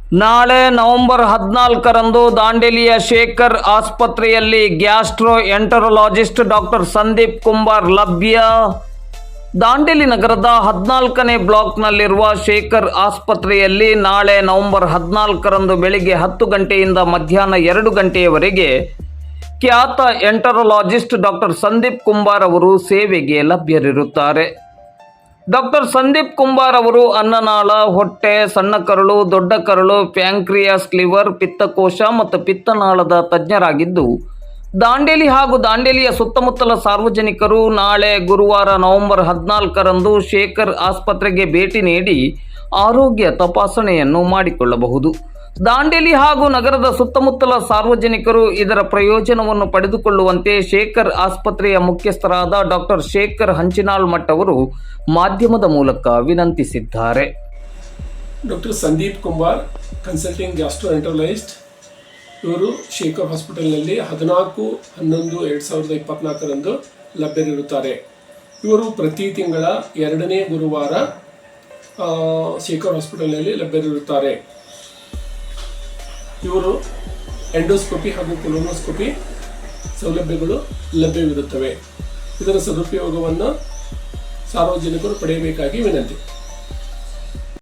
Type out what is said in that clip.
ನಾಳೆ ನವೆಂಬರ್ 14ರಂದು ದಾಂಡೇಲಿಯ ಶೇಖರ್ ಆಸ್ಪತ್ರೆಯಲ್ಲಿ gastro ಎಂಟರೊಲಾಜಿಸ್ಟ್ doctor Sandeep Kumbar ಲಭ್ಯ. ದಾಂಡೇಲಿ ನಗರದ 14ನೇ ಬ್ಲಾಕ್ನಲ್ಲಿರುವ ಶೇಖರ್ ಆಸ್ಪತ್ರೆಯಲ್ಲಿ ನಾಳೆ ನವೆಂಬರ್ 14ರಂದು ಬೆಳಿಗ್ಗೆ 10 ಗಂಟೆಯಿಂದ ಮಧ್ಯಾಹ್ನ 2 ಗಂಟೆಯವರೆಗೆ ಖ್ಯಾತ ಎಂಟರೊಲಾಜಿಸ್ಟ್ ಡಾಕ್ಟರ್ ಸಂದೀಪ್ ಕುಂಬಾರ್ ಅವರು ಸೇವೆಗೆ ಲಭ್ಯರಿರುತ್ತಾರೆ. ಡಾಕ್ಟರ್ ಸಂದೀಪ್ ಕುಂಬಾರ್ ಅವರು ಅನ್ನನಾಳ, ಹೊಟ್ಟೆ, ಸಣ್ಣ ಕರಳು, ದೊಡ್ಡ ಕರಳು, ಪ್ಯಾಂಕ್ರಿಯಾಸ್, ಲಿವರ್, ಪಿತ್ತಕೋಶ ಮತ್ತು ಪಿತ್ತನಾಳದ ತಜ್ಞರಾಗಿದ್ದು, ದಾಂಡೇಲಿ ಹಾಗೂ ದಾಂಡೇಲಿಯ ಸುತ್ತಮುತ್ತಲ ಸಾರ್ವಜನಿಕರು ನಾಳೆ ಗುರುವಾರ ನವೆಂಬರ್ 14ರಂದು ಶೇಖರ್ ಆಸ್ಪತ್ರೆಗೆ ಭೇಟಿ ನೀಡಿ ಆರೋಗ್ಯ ತಪಾಸಣೆಯನ್ನು ಮಾಡಿಕೊಳ್ಳಬಹುದು. ದಾಂಡೇಲಿ ಹಾಗೂ ನಗರದ ಸುತ್ತಮುತ್ತಲ ಸಾರ್ವಜನಿಕರು ಇದರ ಪ್ರಯೋಜನವನ್ನು ಪಡೆದುಕೊಳ್ಳುವಂತೆ ಶೇಖರ್ ಆಸ್ಪತ್ರೆಯ ಮುಖ್ಯಸ್ಥರಾದ ಡಾಕ್ಟರ್ ಶೇಖರ್ ಹಂಚಿನಾಳ್ ಮಠ್ ಅವರು ಮಾಧ್ಯಮದ ಮೂಲಕ ವಿನಂತಿಸಿದ್ದಾರೆ. ಡಾಕ್ಟರ್ ಸಂದೀಪ್ ಕುಂಬಾರ್, ಕನ್ಸಲ್ಟಿಂಗ್ ಗ್ಯಾಸ್ಟ್ರೋಎಂಟರೊಲಾಜಿಸ್ಟ್, ಇವರು ಶೇಖರ್ ಹಾಸ್ಪಿಟಲ್ನಲ್ಲಿ 14/11/2024ರಂದು ಲಭ್ಯರಿರುತ್ತಾರೆ. ಇವರು ಪ್ರತಿ ತಿಂಗಳ 2ನೇ ಗುರುವಾರ ಶೇಖರ್ ಹಾಸ್ಪಿಟಲ್ನಲ್ಲಿ ಲಭ್ಯರಿರುತ್ತಾರೆ. ಇವರು ಎಂಡೋಸ್ಕೋಪಿ ಹಾಗೂ ಕೊಲೊನೋಸ್ಕೋಪಿ ಸೌಲಭ್ಯಗಳು ಲಭ್ಯವಿರುತ್ತವೆ. ಇದರ ಸದುಪಯೋಗವನ್ನು ಸಾರ್ವಜನಿಕರು ಪಡೆಯಬೇಕಾಗಿ ವಿನಂತಿ.